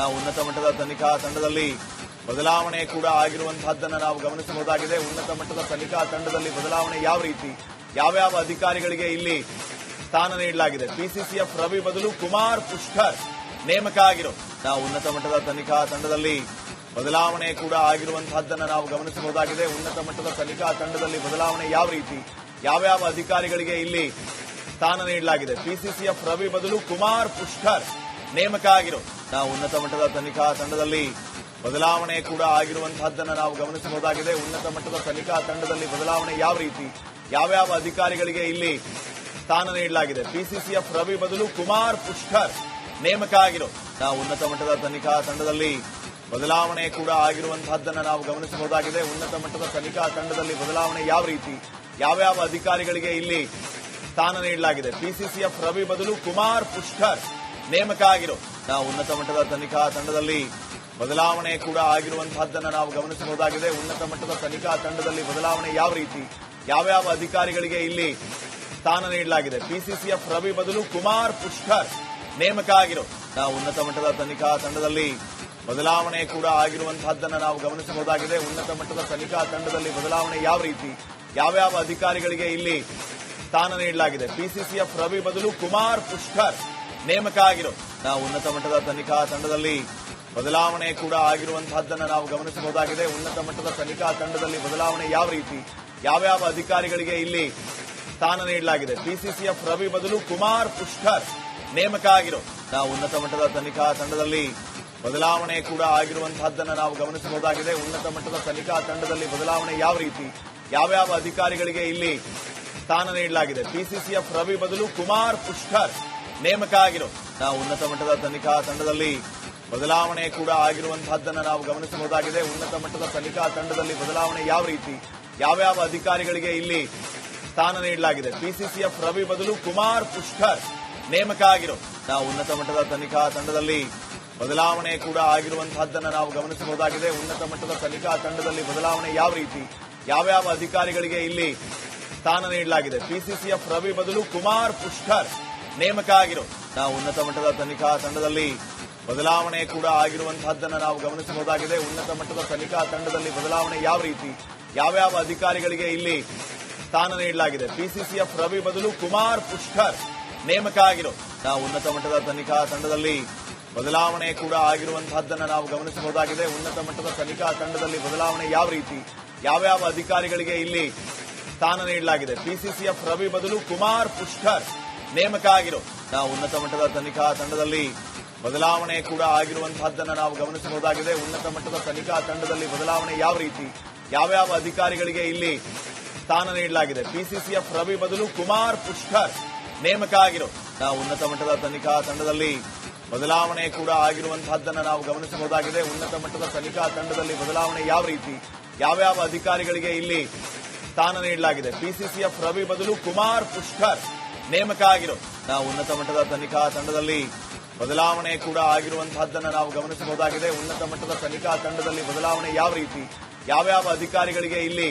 ಉನ್ನತ ಮಟ್ಟದ ತನಿಖಾ ತಂಡದಲ್ಲಿ ಬದಲಾವಣೆ ಕೂಡ ಆಗಿರುವಂತಹದ್ದನ್ನು ನಾವು ಗಮನಿಸಬಹುದಾಗಿದೆ. ಉನ್ನತ ಮಟ್ಟದ ತನಿಖಾ ತಂಡದಲ್ಲಿ ಬದಲಾವಣೆ ಯಾವ ರೀತಿ, ಯಾವ್ಯಾವ ಅಧಿಕಾರಿಗಳಿಗೆ ಇಲ್ಲಿ ಸ್ಥಾನ ನೀಡಲಾಗಿದೆ. ಪಿಸಿಸಿಎಫ್ ರವಿ ಬದಲು ಕುಮಾರ್ ಪುಷ್ಕರ್ ನೇಮಕ ಆಗಿರೋ ಉನ್ನತ ಮಟ್ಟದ ತನಿಖಾ ತಂಡದಲ್ಲಿ ಬದಲಾವಣೆ ಕೂಡ ಆಗಿರುವಂತಹದ್ದನ್ನು ನಾವು ಗಮನಿಸಬಹುದಾಗಿದೆ. ಉನ್ನತ ಮಟ್ಟದ ತನಿಖಾ ತಂಡದಲ್ಲಿ ಬದಲಾವಣೆ ಯಾವ ರೀತಿ, ಯಾವ್ಯಾವ ಅಧಿಕಾರಿಗಳಿಗೆ ಇಲ್ಲಿ ಸ್ಥಾನ ನೀಡಲಾಗಿದೆ. ಪಿಸಿಸಿಎಫ್ ರವಿ ಬದಲು ಕುಮಾರ್ ಪುಷ್ಕರ್ ನೇಮಕ ಆಗಿರೋ ಉನ್ನತ ಮಟ್ಟದ ತನಿಖಾ ತಂಡದಲ್ಲಿ ಬದಲಾವಣೆ ಕೂಡ ಆಗಿರುವಂತಹದ್ದನ್ನು ನಾವು ಗಮನಿಸಬಹುದಾಗಿದೆ. ಉನ್ನತ ಮಟ್ಟದ ತನಿಖಾ ತಂಡದಲ್ಲಿ ಬದಲಾವಣೆ ಯಾವ ರೀತಿ, ಯಾವ್ಯಾವ ಅಧಿಕಾರಿಗಳಿಗೆ ಇಲ್ಲಿ ಸ್ಥಾನ ನೀಡಲಾಗಿದೆ. ಪಿಸಿಸಿಎಫ್ ರವಿ ಬದಲು ಕುಮಾರ್ ಪುಷ್ಕರ್ ನೇಮಕ ಆಗಿರೋ ಉನ್ನತ ಮಟ್ಟದ ತನಿಖಾ ತಂಡದಲ್ಲಿ ಬದಲಾವಣೆ ಕೂಡ ಆಗಿರುವಂತಹದ್ದನ್ನು ನಾವು ಗಮನಿಸಬಹುದಾಗಿದೆ. ಉನ್ನತ ಮಟ್ಟದ ತನಿಖಾ ತಂಡದಲ್ಲಿ ಬದಲಾವಣೆ ಯಾವ ರೀತಿ, ಯಾವ್ಯಾವ ಅಧಿಕಾರಿಗಳಿಗೆ ಇಲ್ಲಿ ಸ್ಥಾನ ನೀಡಲಾಗಿದೆ. ಪಿಸಿಸಿಎಫ್ ರವಿ ಬದಲು ಕುಮಾರ್ ಪುಷ್ಕರ್ ನೇಮಕ ಆಗಿರೋ ಉನ್ನತ ಮಟ್ಟದ ತನಿಖಾ ತಂಡದಲ್ಲಿ ಬದಲಾವಣೆ ಕೂಡ ಆಗಿರುವಂತಹದ್ದನ್ನು ನಾವು ಗಮನಿಸಬಹುದಾಗಿದೆ. ಉನ್ನತ ಮಟ್ಟದ ತನಿಖಾ ತಂಡದಲ್ಲಿ ಬದಲಾವಣೆ ಯಾವ ರೀತಿ, ಯಾವ್ಯಾವ ಅಧಿಕಾರಿಗಳಿಗೆ ಇಲ್ಲಿ ಸ್ಥಾನ ನೀಡಲಾಗಿದೆ. ಪಿಸಿಸಿಎಫ್ ರವಿ ಬದಲು ಕುಮಾರ್ ಪುಷ್ಕರ್ ನೇಮಕ ಆಗಿರೋ ಉನ್ನತ ಮಟ್ಟದ ತನಿಖಾ ತಂಡದಲ್ಲಿ ಬದಲಾವಣೆ ಕೂಡ ಆಗಿರುವಂತಹದ್ದನ್ನು ನಾವು ಗಮನಿಸಬಹುದಾಗಿದೆ. ಉನ್ನತ ಮಟ್ಟದ ತನಿಖಾ ತಂಡದಲ್ಲಿ ಬದಲಾವಣೆ ಯಾವ ರೀತಿ, ಯಾವ್ಯಾವ ಅಧಿಕಾರಿಗಳಿಗೆ ಇಲ್ಲಿ ಸ್ಥಾನ ನೀಡಲಾಗಿದೆ. ಪಿಸಿಸಿಎಫ್ ರವಿ ಬದಲು ಕುಮಾರ್ ಪುಷ್ಕರ್ ನೇಮಕ ಆಗಿರೋ ಉನ್ನತ ಮಟ್ಟದ ತನಿಖಾ ತಂಡದಲ್ಲಿ ಬದಲಾವಣೆ ಕೂಡ ಆಗಿರುವಂತಹದ್ದನ್ನು ನಾವು ಗಮನಿಸಬಹುದಾಗಿದೆ. ಉನ್ನತ ಮಟ್ಟದ ತನಿಖಾ ತಂಡದಲ್ಲಿ ಬದಲಾವಣೆ ಯಾವ ರೀತಿ, ಯಾವ್ಯಾವ ಅಧಿಕಾರಿಗಳಿಗೆ ಇಲ್ಲಿ ಸ್ಥಾನ ನೀಡಲಾಗಿದೆ. ಪಿಸಿಸಿಎಫ್ ರವಿ ಬದಲು ಕುಮಾರ್ ಪುಷ್ಕರ್ ನೇಮಕ ಆಗಿರೋ ಉನ್ನತ ಮಟ್ಟದ ತನಿಖಾ ತಂಡದಲ್ಲಿ ಬದಲಾವಣೆ ಕೂಡ ಆಗಿರುವಂತಹದ್ದನ್ನು ನಾವು ಗಮನಿಸಬಹುದಾಗಿದೆ. ಉನ್ನತ ಮಟ್ಟದ ತನಿಖಾ ತಂಡದಲ್ಲಿ ಬದಲಾವಣೆ ಯಾವ ರೀತಿ, ಯಾವ್ಯಾವ ಅಧಿಕಾರಿಗಳಿಗೆ ಇಲ್ಲಿ ಸ್ಥಾನ ನೀಡಲಾಗಿದೆ. ಪಿಸಿಸಿಎಫ್ ರವಿ ಬದಲು ಕುಮಾರ್ ಪುಷ್ಕರ್ ನೇಮಕ ಆಗಿರೋ ಉನ್ನತ ಮಟ್ಟದ ತನಿಖಾ ತಂಡದಲ್ಲಿ ಬದಲಾವಣೆ ಕೂಡ ಆಗಿರುವಂತಹದ್ದನ್ನು ನಾವು ಗಮನಿಸಬಹುದಾಗಿದೆ. ಉನ್ನತ ಮಟ್ಟದ ತನಿಖಾ ತಂಡದಲ್ಲಿ ಬದಲಾವಣೆ ಯಾವ ರೀತಿ, ಯಾವ್ಯಾವ ಅಧಿಕಾರಿಗಳಿಗೆ ಇಲ್ಲಿ ಸ್ಥಾನ ನೀಡಲಾಗಿದೆ. ಪಿಸಿಸಿಎಫ್ ರವಿ ಬದಲು ಕುಮಾರ್ ಪುಷ್ಕರ್ ನೇಮಕ ಆಗಿರೋ ಉನ್ನತ ಮಟ್ಟದ ತನಿಖಾ ತಂಡದಲ್ಲಿ ಬದಲಾವಣೆ ಕೂಡ ಆಗಿರುವಂತಹದ್ದನ್ನು ನಾವು ಗಮನಿಸಬಹುದಾಗಿದೆ. ಉನ್ನತ ಮಟ್ಟದ ತನಿಖಾ ತಂಡದಲ್ಲಿ ಬದಲಾವಣೆ ಯಾವ ರೀತಿ, ಯಾವ್ಯಾವ ಅಧಿಕಾರಿಗಳಿಗೆ ಇಲ್ಲಿ ಸ್ಥಾನ ನೀಡಲಾಗಿದೆ. ಪಿಸಿಸಿಎಫ್ ರವಿ ಬದಲು ಕುಮಾರ್ ಪುಷ್ಕರ್ ನೇಮಕ ಆಗಿರೋ ಉನ್ನತ ಮಟ್ಟದ ತನಿಖಾ ತಂಡದಲ್ಲಿ ಬದಲಾವಣೆ ಕೂಡ ಆಗಿರುವಂತಹದ್ದನ್ನು ನಾವು ಗಮನಿಸಬಹುದಾಗಿದೆ. ಉನ್ನತ ಮಟ್ಟದ ತನಿಖಾ ತಂಡದಲ್ಲಿ ಬದಲಾವಣೆ ಯಾವ ರೀತಿ, ಯಾವ್ಯಾವ ಅಧಿಕಾರಿಗಳಿಗೆ ಇಲ್ಲಿ ಸ್ಥಾನ ನೀಡಲಾಗಿದೆ. ಪಿಸಿಸಿಎಫ್ ರವಿ ಬದಲು ಕುಮಾರ್ ಪುಷ್ಕರ್ ನೇಮಕ ಆಗಿರೋ ಉನ್ನತ ಮಟ್ಟದ ತನಿಖಾ ತಂಡದಲ್ಲಿ ಬದಲಾವಣೆ ಕೂಡ ಆಗಿರುವಂತಹದ್ದನ್ನು ನಾವು ಗಮನಿಸಬಹುದಾಗಿದೆ. ಉನ್ನತ ಮಟ್ಟದ ತನಿಖಾ ತಂಡದಲ್ಲಿ ಬದಲಾವಣೆ ಯಾವ ರೀತಿ, ಯಾವ್ಯಾವ ಅಧಿಕಾರಿಗಳಿಗೆ ಇಲ್ಲಿ ಸ್ಥಾನ ನೀಡಲಾಗಿದೆ. ಪಿಸಿಸಿಎಫ್ ರವಿ ಬದಲು ಕುಮಾರ್ ಪುಷ್ಕರ್ ನೇಮಕ ಆಗಿರೋ ಉನ್ನತ ಮಟ್ಟದ ತನಿಖಾ ತಂಡದಲ್ಲಿ ಬದಲಾವಣೆ ಕೂಡ ಆಗಿರುವಂತಹದ್ದನ್ನು ನಾವು ಗಮನಿಸಬಹುದಾಗಿದೆ. ಉನ್ನತ ಮಟ್ಟದ ತನಿಖಾ ತಂಡದಲ್ಲಿ ಬದಲಾವಣೆ ಯಾವ ರೀತಿ, ಯಾವ್ಯಾವ ಅಧಿಕಾರಿಗಳಿಗೆ ಇಲ್ಲಿ ಸ್ಥಾನ ನೀಡಲಾಗಿದೆ. ಪಿಸಿಸಿಎಫ್ ರವಿ ಬದಲು ಕುಮಾರ್ ಪುಷ್ಕರ್ ನೇಮಕ ಆಗಿರೋ ಉನ್ನತ ಮಟ್ಟದ ತನಿಖಾ ತಂಡದಲ್ಲಿ ಬದಲಾವಣೆ ಕೂಡ ಆಗಿರುವಂತಹದ್ದನ್ನು ನಾವು ಗಮನಿಸಬಹುದಾಗಿದೆ. ಉನ್ನತ ಮಟ್ಟದ ತನಿಖಾ ತಂಡದಲ್ಲಿ ಬದಲಾವಣೆ ಯಾವ ರೀತಿ, ಯಾವ್ಯಾವ ಅಧಿಕಾರಿಗಳಿಗೆ ಇಲ್ಲಿ ಸ್ಥಾನ ನೀಡಲಾಗಿದೆ. ಪಿಸಿಸಿಎಫ್ ರವಿ ಬದಲು ಕುಮಾರ್ ಪುಷ್ಕರ್ ನೇಮಕ ಆಗಿರೋ ಉನ್ನತ ಮಟ್ಟದ ತನಿಖಾ ತಂಡದಲ್ಲಿ ಬದಲಾವಣೆ ಕೂಡ ಆಗಿರುವಂತಹದ್ದನ್ನು ನಾವು ಗಮನಿಸಬಹುದಾಗಿದೆ. ಉನ್ನತ ಮಟ್ಟದ ತನಿಖಾ ತಂಡದಲ್ಲಿ ಬದಲಾವಣೆ ಯಾವ ರೀತಿ, ಯಾವ್ಯಾವ ಅಧಿಕಾರಿಗಳಿಗೆ ಇಲ್ಲಿ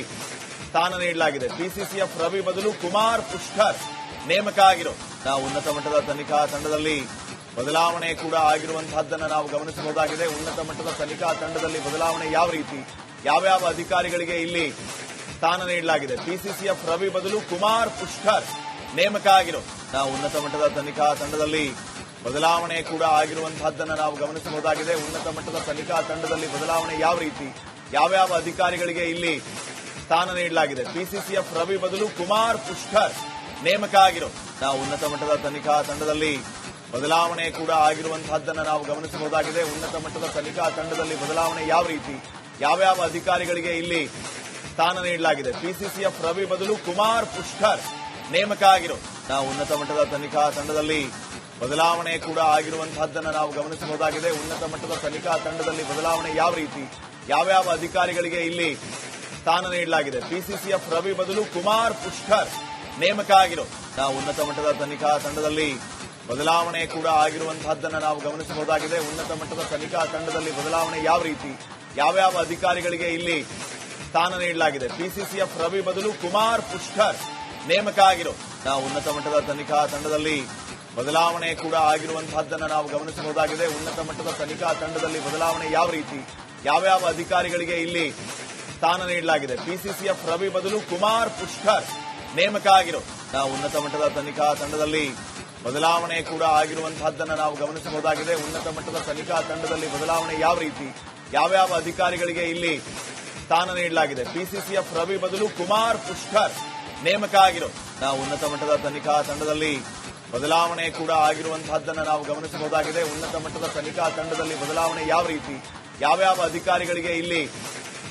ಸ್ಥಾನ ನೀಡಲಾಗಿದೆ. ಪಿಸಿಸಿಎಫ್ ರವಿ ಬದಲು ಕುಮಾರ್ ಪುಷ್ಕರ್ ನೇಮಕ ಆಗಿರೋ ಉನ್ನತ ಮಟ್ಟದ ತನಿಖಾ ತಂಡದಲ್ಲಿ ಬದಲಾವಣೆ ಕೂಡ ಆಗಿರುವಂತಹದ್ದನ್ನು ನಾವು ಗಮನಿಸಬಹುದಾಗಿದೆ. ಉನ್ನತ ಮಟ್ಟದ ತನಿಖಾ ತಂಡದಲ್ಲಿ ಬದಲಾವಣೆ ಯಾವ ರೀತಿ, ಯಾವ್ಯಾವ ಅಧಿಕಾರಿಗಳಿಗೆ ಇಲ್ಲಿ ಸ್ಥಾನ ನೀಡಲಾಗಿದೆ. ಪಿಸಿಸಿಎಫ್ ರವಿ ಬದಲು ಕುಮಾರ್ ಪುಷ್ಕರ್ ನೇಮಕ ಆಗಿರೋ ಉನ್ನತ ಮಟ್ಟದ ತನಿಖಾ ತಂಡದಲ್ಲಿ ಬದಲಾವಣೆ ಕೂಡ ಆಗಿರುವಂತಹದ್ದನ್ನು ನಾವು ಗಮನಿಸಬಹುದಾಗಿದೆ. ಉನ್ನತ ಮಟ್ಟದ ತನಿಖಾ ತಂಡದಲ್ಲಿ ಬದಲಾವಣೆ ಯಾವ ರೀತಿ, ಯಾವ್ಯಾವ ಅಧಿಕಾರಿಗಳಿಗೆ ಇಲ್ಲಿ ಸ್ಥಾನ ನೀಡಲಾಗಿದೆ. ಪಿಸಿಸಿಎಫ್ ರವಿ ಬದಲು ಕುಮಾರ್ ಪುಷ್ಕರ್ ನೇಮಕ ಆಗಿರೋ ಉನ್ನತ ಮಟ್ಟದ ತನಿಖಾ ತಂಡದಲ್ಲಿ ಬದಲಾವಣೆ ಕೂಡ ಆಗಿರುವಂತಹದ್ದನ್ನು ನಾವು ಗಮನಿಸಬಹುದಾಗಿದೆ. ಉನ್ನತ ಮಟ್ಟದ ತನಿಖಾ ತಂಡದಲ್ಲಿ ಬದಲಾವಣೆ ಯಾವ ರೀತಿ, ಯಾವ್ಯಾವ ಅಧಿಕಾರಿಗಳಿಗೆ ಇಲ್ಲಿ ಸ್ಥಾನ ನೀಡಲಾಗಿದೆ. ಪಿಸಿಸಿಎಫ್ ರವಿ ಬದಲು ಕುಮಾರ್ ಪುಷ್ಕರ್ ನೇಮಕ ಆಗಿರೋ ಉನ್ನತ ಮಟ್ಟದ ತನಿಖಾ ತಂಡದಲ್ಲಿ ಬದಲಾವಣೆ ಕೂಡ ಆಗಿರುವಂತಹದ್ದನ್ನು ನಾವು ಗಮನಿಸಬಹುದಾಗಿದೆ. ಉನ್ನತ ಮಟ್ಟದ ತನಿಖಾ ತಂಡದಲ್ಲಿ ಬದಲಾವಣೆ ಯಾವ ರೀತಿ, ಯಾವ್ಯಾವ ಅಧಿಕಾರಿಗಳಿಗೆ ಇಲ್ಲಿ ಸ್ಥಾನ ನೀಡಲಾಗಿದೆ. ಪಿಸಿಸಿಎಫ್ ರವಿ ಬದಲು ಕುಮಾರ್ ಪುಷ್ಕರ್ ನೇಮಕ ಆಗಿರೋ ಉನ್ನತ ಮಟ್ಟದ ತನಿಖಾ ತಂಡದಲ್ಲಿ ಬದಲಾವಣೆ ಕೂಡ ಆಗಿರುವಂತಹದ್ದನ್ನು ನಾವು ಗಮನಿಸಬಹುದಾಗಿದೆ. ಉನ್ನತ ಮಟ್ಟದ ತನಿಖಾ ತಂಡದಲ್ಲಿ ಬದಲಾವಣೆ ಯಾವ ರೀತಿ, ಯಾವ್ಯಾವ ಅಧಿಕಾರಿಗಳಿಗೆ ಇಲ್ಲಿ ಸ್ಥಾನ ನೀಡಲಾಗಿದೆ. ಪಿಸಿಸಿಎಫ್ ರವಿ ಬದಲು ಕುಮಾರ್ ಪುಷ್ಕರ್ ನೇಮಕ ಆಗಿರೋ ಉನ್ನತ ಮಟ್ಟದ ತನಿಖಾ ತಂಡದಲ್ಲಿ ಬದಲಾವಣೆ ಕೂಡ ಆಗಿರುವಂತಹದ್ದನ್ನು ನಾವು ಗಮನಿಸಬಹುದಾಗಿದೆ. ಉನ್ನತ ಮಟ್ಟದ ತನಿಖಾ ತಂಡದಲ್ಲಿ ಬದಲಾವಣೆ ಯಾವ ರೀತಿ, ಯಾವ್ಯಾವ ಅಧಿಕಾರಿಗಳಿಗೆ ಇಲ್ಲಿ ಸ್ಥಾನ ನೀಡಲಾಗಿದೆ. ಪಿಸಿಸಿಎಫ್ ರವಿ ಬದಲು ಕುಮಾರ್ ಪುಷ್ಕರ್ ನೇಮಕ ಆಗಿರೋ ಉನ್ನತ ಮಟ್ಟದ ತನಿಖಾ ತಂಡದಲ್ಲಿ ಬದಲಾವಣೆ ಕೂಡ ಆಗಿರುವಂತಹದ್ದನ್ನು ನಾವು ಗಮನಿಸಬಹುದಾಗಿದೆ. ಉನ್ನತ ಮಟ್ಟದ ತನಿಖಾ ತಂಡದಲ್ಲಿ ಬದಲಾವಣೆ ಯಾವ ರೀತಿ, ಯಾವ್ಯಾವ ಅಧಿಕಾರಿಗಳಿಗೆ ಇಲ್ಲಿ ಸ್ಥಾನ ನೀಡಲಾಗಿದೆ. ಪಿಸಿಸಿಎಫ್ ರವಿ ಬದಲು ಕುಮಾರ್ ಪುಷ್ಕರ್ ನೇಮಕ ಆಗಿರೋ ಉನ್ನತ ಮಟ್ಟದ ತನಿಖಾ ತಂಡದಲ್ಲಿ ಬದಲಾವಣೆ ಕೂಡ ಆಗಿರುವಂತಹದ್ದನ್ನು ನಾವು ಗಮನಿಸಬಹುದಾಗಿದೆ. ಉನ್ನತ ಮಟ್ಟದ ತನಿಖಾ ತಂಡದಲ್ಲಿ ಬದಲಾವಣೆ ಯಾವ ರೀತಿ, ಯಾವ್ಯಾವ ಅಧಿಕಾರಿಗಳಿಗೆ ಇಲ್ಲಿ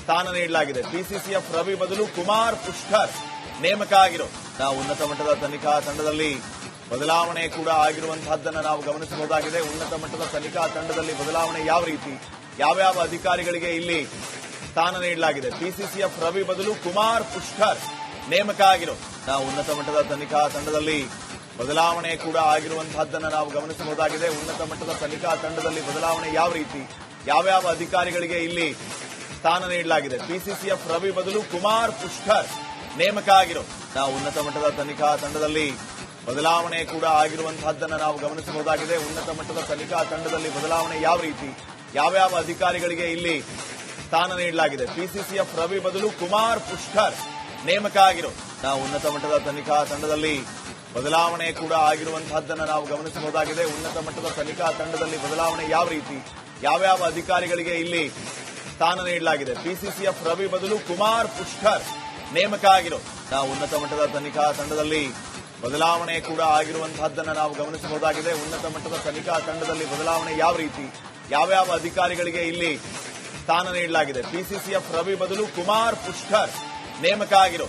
ಸ್ಥಾನ ನೀಡಲಾಗಿದೆ. ಪಿಸಿಸಿಎಫ್ ರವಿ ಬದಲು ಕುಮಾರ್ ಪುಷ್ಕರ್ ನೇಮಕ ಆಗಿರೋ ಉನ್ನತ ಮಟ್ಟದ ತನಿಖಾ ತಂಡದಲ್ಲಿ ಬದಲಾವಣೆ ಕೂಡ ಆಗಿರುವಂತಹದ್ದನ್ನು ನಾವು ಗಮನಿಸಬಹುದಾಗಿದೆ. ಉನ್ನತ ಮಟ್ಟದ ತನಿಖಾ ತಂಡದಲ್ಲಿ ಬದಲಾವಣೆ ಯಾವ ರೀತಿ, ಯಾವ್ಯಾವ ಅಧಿಕಾರಿಗಳಿಗೆ ಇಲ್ಲಿ ಸ್ಥಾನ ನೀಡಲಾಗಿದೆ. ಪಿಸಿಸಿಎಫ್ ರವಿ ಬದಲು ಕುಮಾರ್ ಪುಷ್ಕರ್ ನೇಮಕ ಆಗಿರೋ ಉನ್ನತ ಮಟ್ಟದ ತನಿಖಾ ತಂಡದಲ್ಲಿ ಬದಲಾವಣೆ ಕೂಡ ಆಗಿರುವಂತಹದ್ದನ್ನು ನಾವು ಗಮನಿಸಬಹುದಾಗಿದೆ. ಉನ್ನತ ಮಟ್ಟದ ತನಿಖಾ ತಂಡದಲ್ಲಿ ಬದಲಾವಣೆ ಯಾವ ರೀತಿ, ಯಾವ್ಯಾವ ಅಧಿಕಾರಿಗಳಿಗೆ ಇಲ್ಲಿ ಸ್ಥಾನ ನೀಡಲಾಗಿದೆ. ಪಿಸಿಸಿಎಫ್ ರವಿ ಬದಲು ಕುಮಾರ್ ಪುಷ್ಕರ್ ನೇಮಕ ಆಗಿರೋ ಉನ್ನತ ಮಟ್ಟದ ತನಿಖಾ ತಂಡದಲ್ಲಿ ಬದಲಾವಣೆ ಕೂಡ ಆಗಿರುವಂತಹದ್ದನ್ನು ನಾವು ಗಮನಿಸಬಹುದಾಗಿದೆ. ಉನ್ನತ ಮಟ್ಟದ ತನಿಖಾ ತಂಡದಲ್ಲಿ ಬದಲಾವಣೆ ಯಾವ ರೀತಿ, ಯಾವ್ಯಾವ ಅಧಿಕಾರಿಗಳಿಗೆ ಇಲ್ಲಿ ಸ್ಥಾನ ನೀಡಲಾಗಿದೆ. ಪಿಸಿಸಿಎಫ್ ರವಿ ಬದಲು ಕುಮಾರ್ ಪುಷ್ಕರ್ ನೇಮಕ ಆಗಿರೋ ಉನ್ನತ ಮಟ್ಟದ ತನಿಖಾ ತಂಡದಲ್ಲಿ ಬದಲಾವಣೆ ಕೂಡ ಆಗಿರುವಂತಹದ್ದನ್ನು ನಾವು ಗಮನಿಸಬಹುದಾಗಿದೆ. ಉನ್ನತ ಮಟ್ಟದ ತನಿಖಾ ತಂಡದಲ್ಲಿ ಬದಲಾವಣೆ ಯಾವ ರೀತಿ, ಯಾವ್ಯಾವ ಅಧಿಕಾರಿಗಳಿಗೆ ಇಲ್ಲಿ ಸ್ಥಾನ ನೀಡಲಾಗಿದೆ. ಪಿಸಿಸಿಎಫ್ ರವಿ ಬದಲು ಕುಮಾರ್ ಪುಷ್ಕರ್ ನೇಮಕ ಆಗಿರೋ ಉನ್ನತ ಮಟ್ಟದ ತನಿಖಾ ತಂಡದಲ್ಲಿ ಬದಲಾವಣೆ ಕೂಡ ಆಗಿರುವಂತಹದ್ದನ್ನು ನಾವು ಗಮನಿಸಬಹುದಾಗಿದೆ. ಉನ್ನತ ಮಟ್ಟದ ತನಿಖಾ ತಂಡದಲ್ಲಿ ಬದಲಾವಣೆ ಯಾವ ರೀತಿ, ಯಾವ್ಯಾವ ಅಧಿಕಾರಿಗಳಿಗೆ ಇಲ್ಲಿ ಸ್ಥಾನ ನೀಡಲಾಗಿದೆ. ಪಿಸಿಸಿಎಫ್ ರವಿ ಬದಲು ಕುಮಾರ್ ಪುಷ್ಕರ್ ನೇಮಕ ಆಗಿರೋ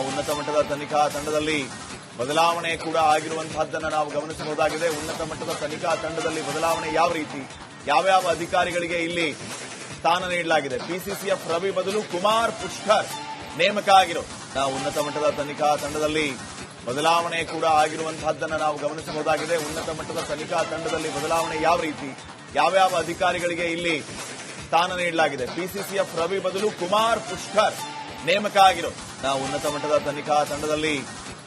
ಉನ್ನತ ಮಟ್ಟದ ತನಿಖಾ ತಂಡದಲ್ಲಿ ಬದಲಾವಣೆ ಕೂಡ ಆಗಿರುವಂತಹದ್ದನ್ನು ನಾವು ಗಮನಿಸಬಹುದಾಗಿದೆ. ಉನ್ನತ ಮಟ್ಟದ ತನಿಖಾ ತಂಡದಲ್ಲಿ ಬದಲಾವಣೆ ಯಾವ ರೀತಿ, ಯಾವ್ಯಾವ ಅಧಿಕಾರಿಗಳಿಗೆ ಇಲ್ಲಿ ಸ್ಥಾನ ನೀಡಲಾಗಿದೆ. ಪಿಸಿಸಿಎಫ್ ರವಿ ಬದಲು ಕುಮಾರ್ ಪುಷ್ಕರ್ ನೇಮಕ ಆಗಿರೋ ಉನ್ನತ ಮಟ್ಟದ ತನಿಖಾ ತಂಡದಲ್ಲಿ ಬದಲಾವಣೆ ಕೂಡ ಆಗಿರುವಂತಹದ್ದನ್ನು ನಾವು ಗಮನಿಸಬಹುದಾಗಿದೆ. ಉನ್ನತ ಮಟ್ಟದ ತನಿಖಾ ತಂಡದಲ್ಲಿ ಬದಲಾವಣೆ ಯಾವ ರೀತಿ, ಯಾವ್ಯಾವ ಅಧಿಕಾರಿಗಳಿಗೆ ಇಲ್ಲಿ ಸ್ಥಾನ ನೀಡಲಾಗಿದೆ. ಪಿಸಿಸಿಎಫ್ ರವಿ ಬದಲು ಕುಮಾರ್ ಪುಷ್ಕರ್ ನೇಮಕ ಆಗಿರೋ ಉನ್ನತ ಮಟ್ಟದ ತನಿಖಾ ತಂಡದಲ್ಲಿ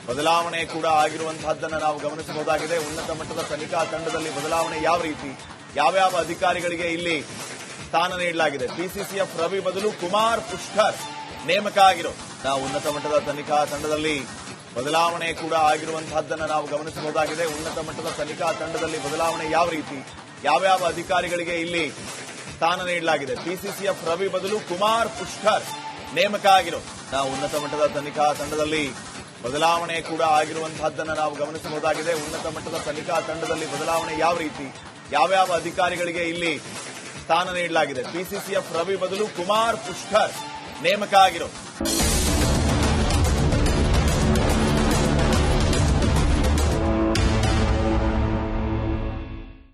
ಬದಲಾವಣೆ ಕೂಡ ಆಗಿರುವಂತಹದ್ದನ್ನು ನಾವು ಗಮನಿಸಬಹುದಾಗಿದೆ. ಉನ್ನತ ಮಟ್ಟದ ತನಿಖಾ ತಂಡದಲ್ಲಿ ಬದಲಾವಣೆ ಯಾವ ರೀತಿ, ಯಾವ್ಯಾವ ಅಧಿಕಾರಿಗಳಿಗೆ ಇಲ್ಲಿ ಸ್ಥಾನ ನೀಡಲಾಗಿದೆ. ಪಿಸಿಸಿಎಫ್ ರವಿ ಬದಲು ಕುಮಾರ್ ಪುಷ್ಕರ್ ನೇಮಕ ಆಗಿರೋ ಉನ್ನತ ಮಟ್ಟದ ತನಿಖಾ ತಂಡದಲ್ಲಿ ಬದಲಾವಣೆ ಕೂಡ ಆಗಿರುವಂತಹದ್ದನ್ನು ನಾವು ಗಮನಿಸಬಹುದಾಗಿದೆ. ಉನ್ನತ ಮಟ್ಟದ ತನಿಖಾ ತಂಡದಲ್ಲಿ ಬದಲಾವಣೆ ಯಾವ ರೀತಿ, ಯಾವ್ಯಾವ ಅಧಿಕಾರಿಗಳಿಗೆ ಇಲ್ಲಿ ಸ್ಥಾನ ನೀಡಲಾಗಿದೆ. ಪಿಸಿಸಿಎಫ್ ರವಿ ಬದಲು ಕುಮಾರ್ ಪುಷ್ಕರ್ ನೇಮಕ ಆಗಿರೋ ಉನ್ನತ ಮಟ್ಟದ ತನಿಖಾ ತಂಡದಲ್ಲಿ ಬದಲಾವಣೆ ಕೂಡ ಆಗಿರುವಂತಹದ್ದನ್ನು ನಾವು ಗಮನಿಸಬಹುದಾಗಿದೆ. ಉನ್ನತ ಮಟ್ಟದ ತನಿಖಾ ತಂಡದಲ್ಲಿ ಬದಲಾವಣೆ ಯಾವ ರೀತಿ, ಯಾವ್ಯಾವ ಅಧಿಕಾರಿಗಳಿಗೆ ಇಲ್ಲಿ ಸ್ಥಾನ ನೀಡಲಾಗಿದೆ. ಪಿಸಿಸಿಎಫ್ ರವಿ ಬದಲು ಕುಮಾರ್ ಪುಷ್ಕರ್ ನೇಮಕ ಆಗಿರೋ